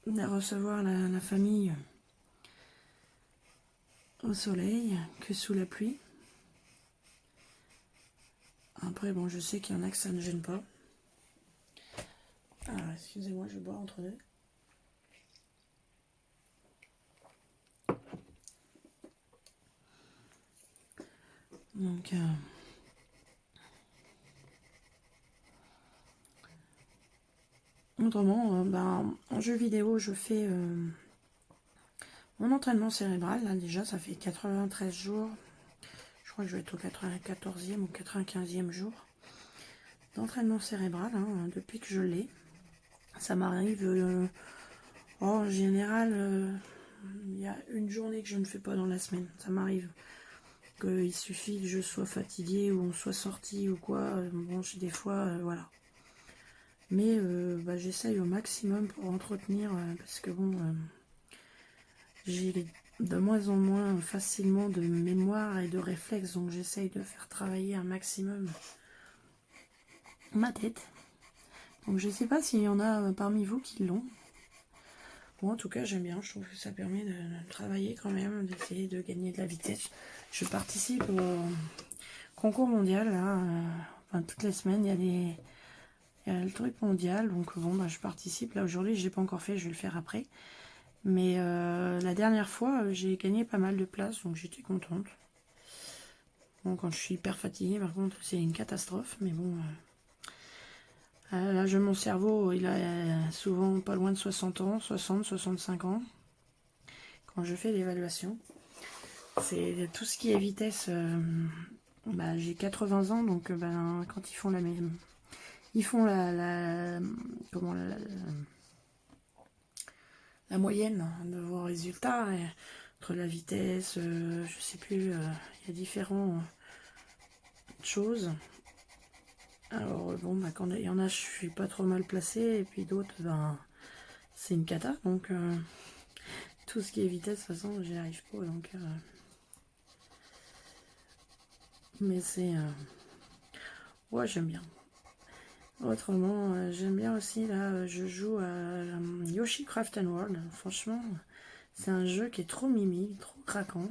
[SPEAKER 1] de recevoir la famille au soleil que sous la pluie. Après, bon, je sais qu'il y en a que ça ne gêne pas. Alors, excusez-moi, je bois entre deux. Donc, autrement, en jeu vidéo, je fais mon entraînement cérébral. Là, déjà, ça fait 93 jours. Je crois que je vais être au 94e ou 95e jour d'entraînement cérébral, depuis que je l'ai. Ça m'arrive, en général, il y a une journée que je ne fais pas dans la semaine. Ça m'arrive qu'il suffit que je sois fatiguée ou on soit sorti ou quoi. Bon, des fois, voilà. Mais j'essaye au maximum pour entretenir, parce que bon, j'ai de moins en moins facilement de mémoire et de réflexes, donc j'essaye de faire travailler un maximum ma tête. Donc je sais pas s'il y en a parmi vous qui l'ont. Bon, en tout cas, j'aime bien. Je trouve que ça permet de travailler quand même, d'essayer de gagner de la vitesse. Je participe au concours mondial, là. Enfin, toutes les semaines, il y a le truc mondial. Donc, bon, bah, je participe. Là, aujourd'hui, je l'ai pas encore fait. Je vais le faire après. Mais la dernière fois, j'ai gagné pas mal de places. Donc, j'étais contente. Bon, quand je suis hyper fatiguée, par contre, c'est une catastrophe. Mais bon... là, mon cerveau, il a souvent pas loin de 60 ans, 60, 65 ans, quand je fais l'évaluation. C'est tout ce qui est vitesse. Bah, j'ai 80 ans, donc ben, quand ils font comment, la moyenne de vos résultats, entre la vitesse, je sais plus, il y a différentes choses. Alors bon, bah, quand il y en a, je suis pas trop mal placée, et puis d'autres, ben, c'est une cata, donc tout ce qui est vitesse, de toute façon, j'y arrive pas, donc... mais c'est... ouais, j'aime bien. Autrement, j'aime bien aussi, là, je joue à Yoshi Craft and World. Franchement, c'est un jeu qui est trop mimi, trop craquant.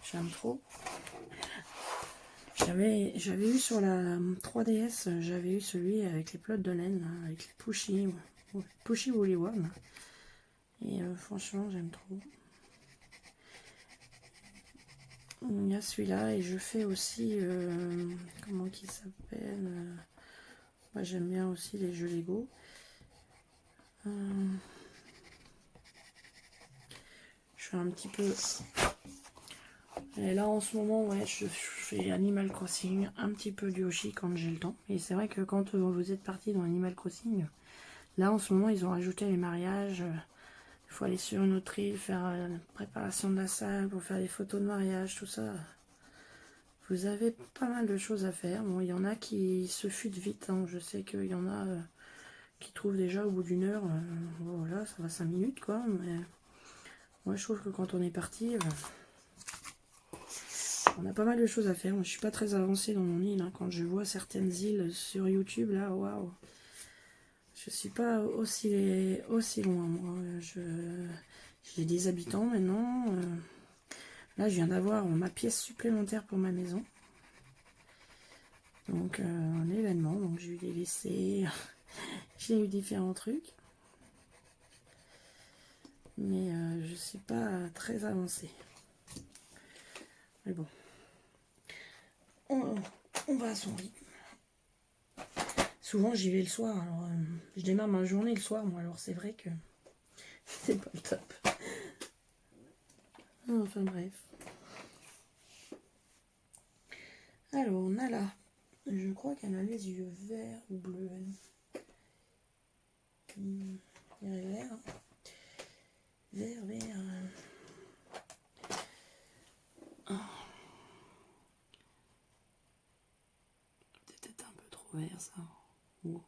[SPEAKER 1] J'aime trop. J'avais eu sur la 3DS, j'avais eu celui avec les pelotes de laine, là, avec les Pushy Woolly One. Et franchement, j'aime trop. Il y a celui-là, et je fais aussi, comment qu'il s'appelle, moi, j'aime bien aussi les jeux Lego. Je fais un petit peu... Et là, en ce moment, ouais, je fais Animal Crossing, un petit peu de Yoshi quand j'ai le temps. Et c'est vrai que quand vous êtes parti dans Animal Crossing, là, en ce moment, ils ont rajouté les mariages. Il faut aller sur une autre île, faire la préparation de la salle pour faire les photos de mariage, tout ça. Vous avez pas mal de choses à faire. Bon, il y en a qui se futent vite. Hein. Je sais qu'il y en a qui trouvent déjà au bout d'une heure. Voilà, ça va 5 minutes, quoi. Mais moi, je trouve que quand on est parti... on a pas mal de choses à faire. Moi, je suis pas très avancée dans mon île. Hein. Quand je vois certaines îles sur YouTube, là, waouh. Je suis pas aussi loin, moi. J'ai des habitants maintenant. Là, je viens d'avoir ma pièce supplémentaire pour ma maison. Donc, un événement. Donc, j'ai eu des WC. J'ai eu différents trucs. Mais je suis pas très avancée. Mais bon. On va à son rythme. Souvent, j'y vais le soir. Alors, je démarre ma journée le soir, moi. Alors, c'est vrai que c'est pas le top. Enfin, bref. Alors, Nala. Je crois qu'elle a les yeux verts ou bleus. Vert. Vert. Peut-être un peu trop vert, ça. Oh.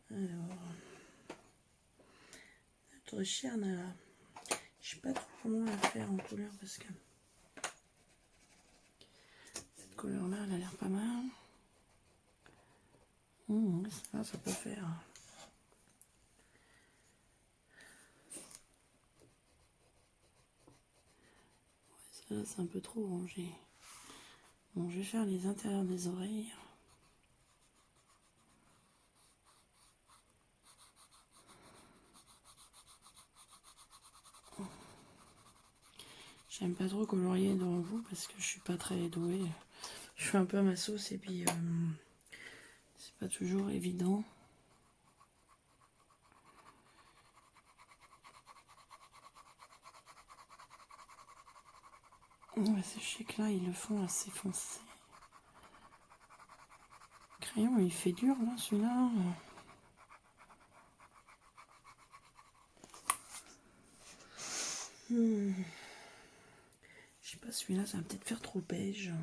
[SPEAKER 1] Alors, notre chère Nala. Je sais pas trop comment la faire en couleur parce que cette couleur-là, elle a l'air pas mal. Ça peut faire. Ouais, ça, c'est un peu trop rangé. Bon, je vais faire les intérieurs des oreilles. J'aime pas trop colorier devant vous parce que je suis pas très douée. Je fais un peu à ma sauce et puis c'est pas toujours évident. Ouais, ces chèques-là, ils le font assez foncé. Le crayon, il fait dur, là, celui-là. Je sais pas, celui-là, ça va peut-être faire trop beige.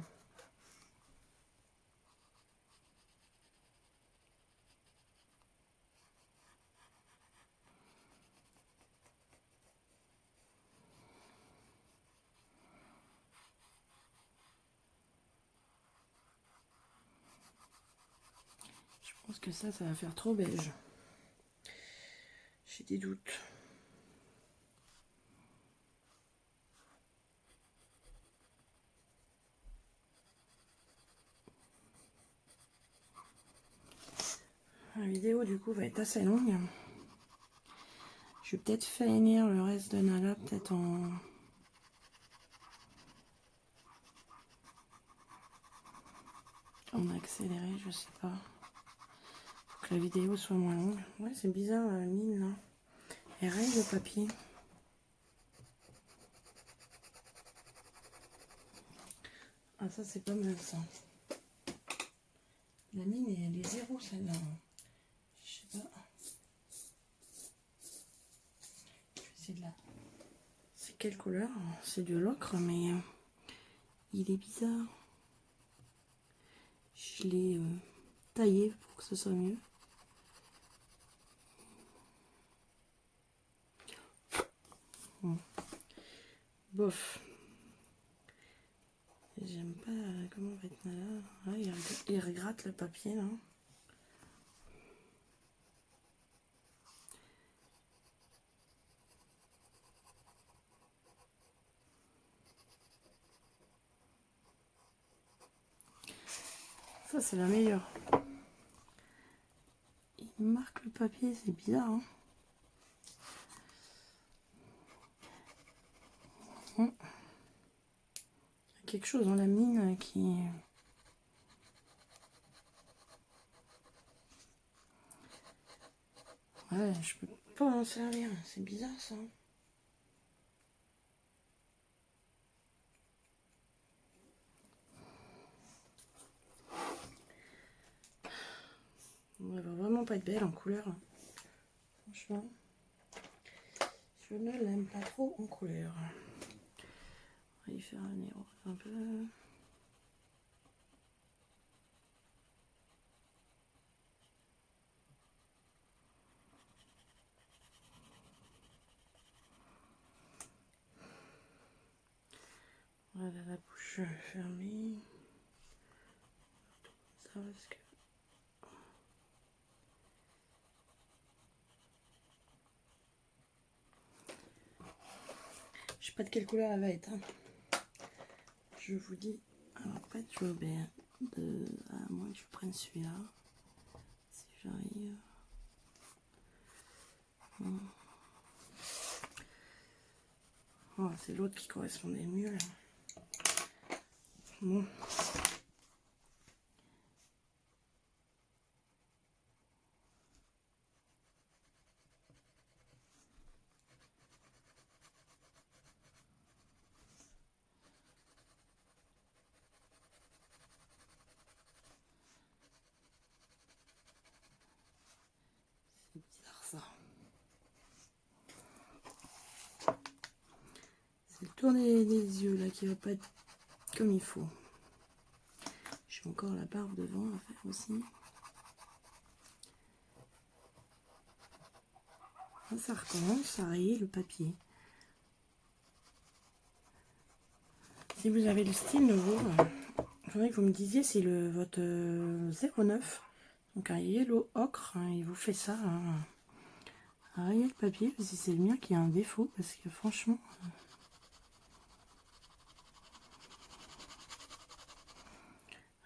[SPEAKER 1] que ça va faire trop beige. J'ai des doutes. La vidéo du coup va être assez longue. Je vais peut-être finir le reste de Nala, peut-être en accéléré, je sais pas. Faut que la vidéo soit moins longue. Ouais, c'est bizarre la mine là. Elle raye le papier. Ah, ça c'est pas mal ça. La mine elle est zéro celle-là. Je sais pas. Je vais essayer de la. C'est quelle couleur? C'est de l'ocre, mais il est bizarre. Je l'ai taillé pour que ce soit mieux. Bon. Bof. J'aime pas comment va être là. Ouais, il regratte le papier là. Ça c'est la meilleure. Il marque le papier, c'est bizarre. Hein. Il y a quelque chose dans la mine qui... Ouais, je peux pas en servir. C'est bizarre ça. Elle va vraiment pas être belle en couleur. Franchement, je ne l'aime pas trop en couleur. On va y faire un nez rose un peu. Voilà la bouche fermée. Ça parce que... Je sais pas de quelle couleur elle va être. Hein. Je vous dis. Alors après, je vais bien à moins que je prenne celui-là. Si j'arrive. Oh, c'est l'autre qui correspondait le mieux là. Bon. C'est bizarre ça. C'est le tour des yeux là qui va pas être comme il faut. J'ai encore la barbe devant à faire aussi. Là, ça recommence à rayer le papier. Si vous avez le style nouveau, il faudrait que vous me disiez si votre 09, donc un yellow ocre, hein, il vous fait ça, hein, à rayer le papier, parce que c'est le mien qui a un défaut, parce que franchement...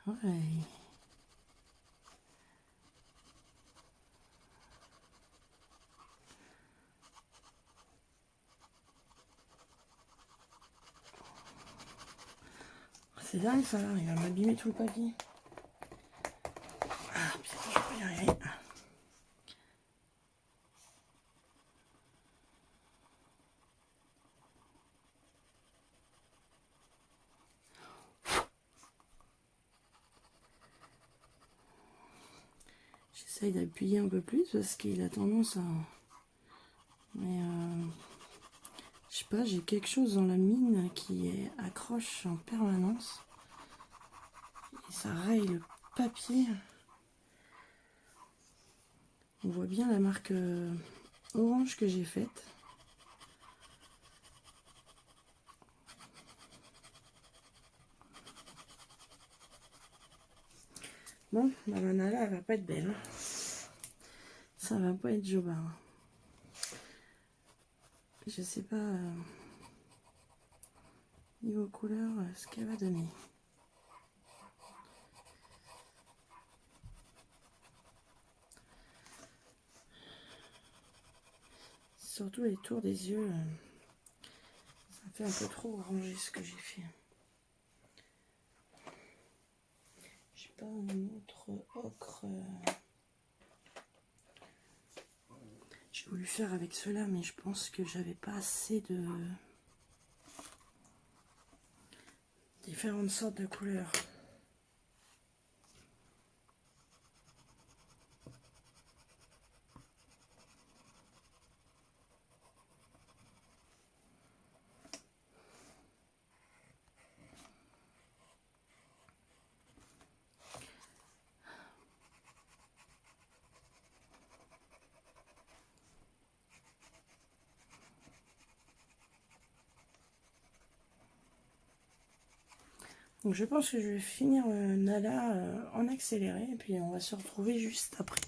[SPEAKER 1] Ouais. C'est dingue ça là, il va m'abîmer tout le papier. Ah putain, je vais pas y arriver. J'essaye d'appuyer un peu plus parce qu'il a tendance à... Mais je sais pas, j'ai quelque chose dans la mine qui accroche en permanence. Et ça raye le papier. On voit bien la marque orange que j'ai faite. Bon, bah, ma Nala, elle va pas être belle. Ça va pas être jobin. Je sais pas, niveau couleur, ce qu'elle va donner. Surtout les tours des yeux, ça fait un peu trop orangé ce que j'ai fait. J'ai pas un autre ocre. J'ai voulu faire avec cela, mais je pense que j'avais pas assez de différentes sortes de couleurs. Donc je pense que je vais finir Nala en accéléré et puis on va se retrouver juste après.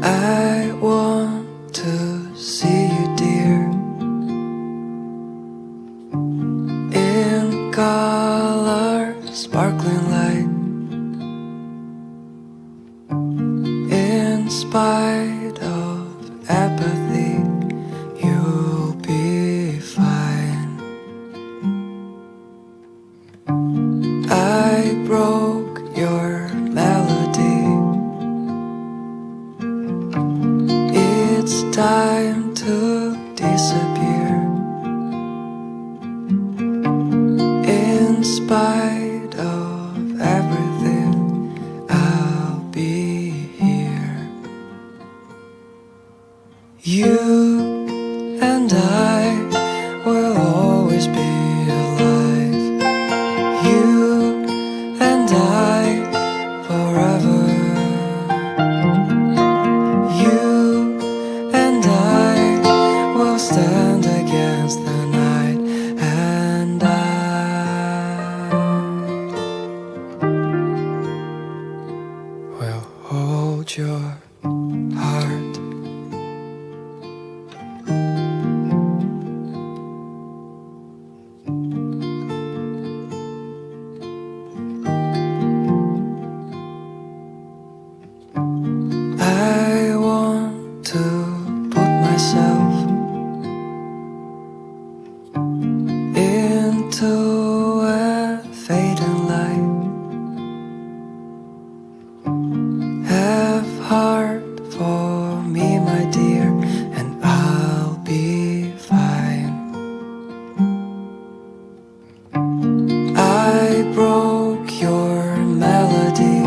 [SPEAKER 2] I want to see you, dear, in color, sparkling light. In spite of apathy, you'll be fine. to disappear. In spite of everything, I'll be here. You and I will always be alive. You and I forever. You and I will stand against the night, and I will hold your heart. I want to put myself into a fading light. Have heart for me, my dear, and I'll be fine. I broke your melody.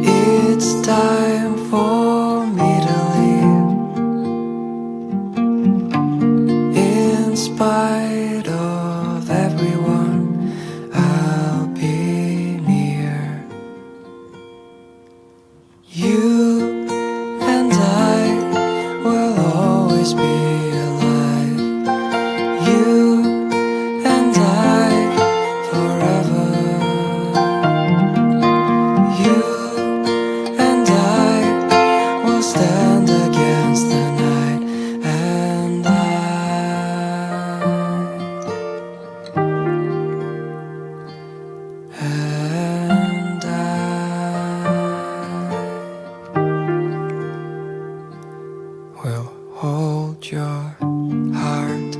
[SPEAKER 2] It's time for me to leave. In spite of everyone, I'll be near. You and I will always be alive. You and I forever. You and I will stand against the night, and I will hold your heart.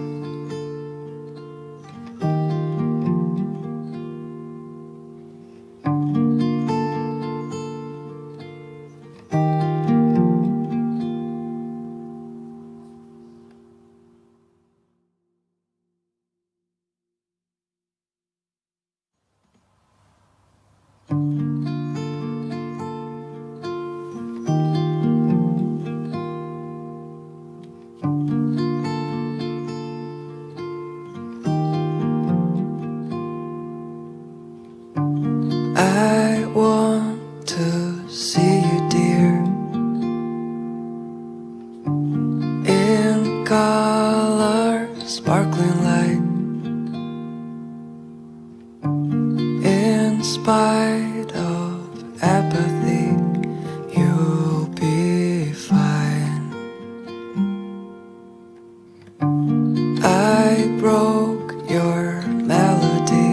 [SPEAKER 2] I want to see you, dear, in color, sparkling light. In spite of apathy, you'll be fine. I broke your melody.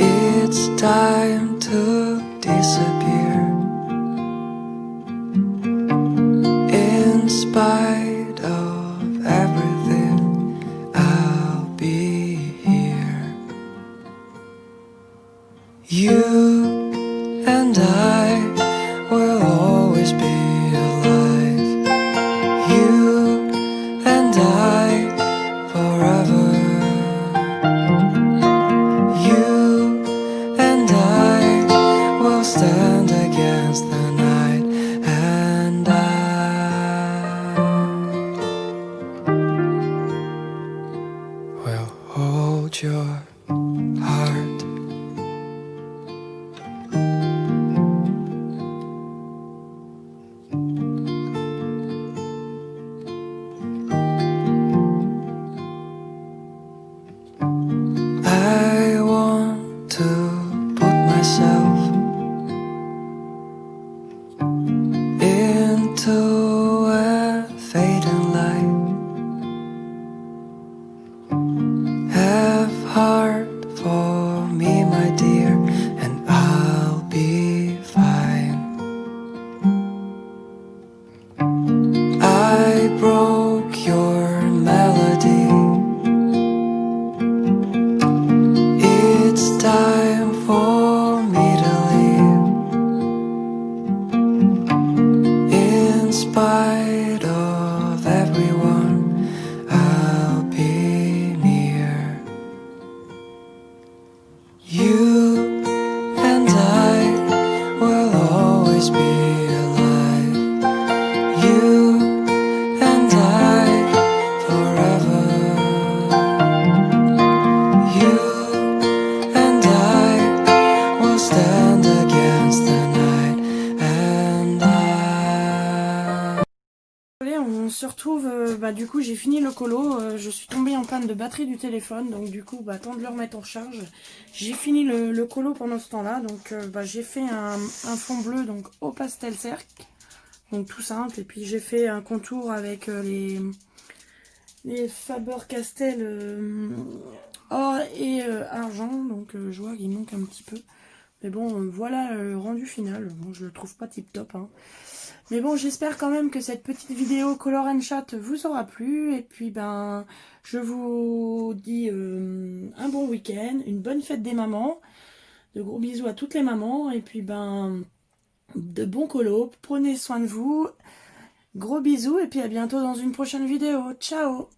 [SPEAKER 2] It's time to disappear. In spite of everything, I'll be here. You and I will always be alive. You and I forever. You and I will stand against the night, and I will hold your heart. I want to put myself into a fading light. Have heart for me, my dear, and I'll be fine. I broke your melody. It's time for me to leave. always be alive. You and I forever. You and I will stand against the night and I.
[SPEAKER 1] On se retrouve, du coup j'ai fini le colo, je suis tombée en panne de batterie du téléphone, donc du coup temps de le remettre en charge. J'ai fini le colo pendant ce temps là, donc j'ai fait un fond bleu donc au pastel cercle, donc tout simple, et puis j'ai fait un contour avec les Faber-Castell or et argent, donc je vois qu'il manque un petit peu. Mais bon, voilà le rendu final. Bon, je le trouve pas tip top, hein. Mais bon, j'espère quand même que cette petite vidéo Color and Chat vous aura plu. Et puis, je vous dis un bon week-end, une bonne fête des mamans. De gros bisous à toutes les mamans. Et puis, de bons colos. Prenez soin de vous. Gros bisous. Et puis, à bientôt dans une prochaine vidéo. Ciao!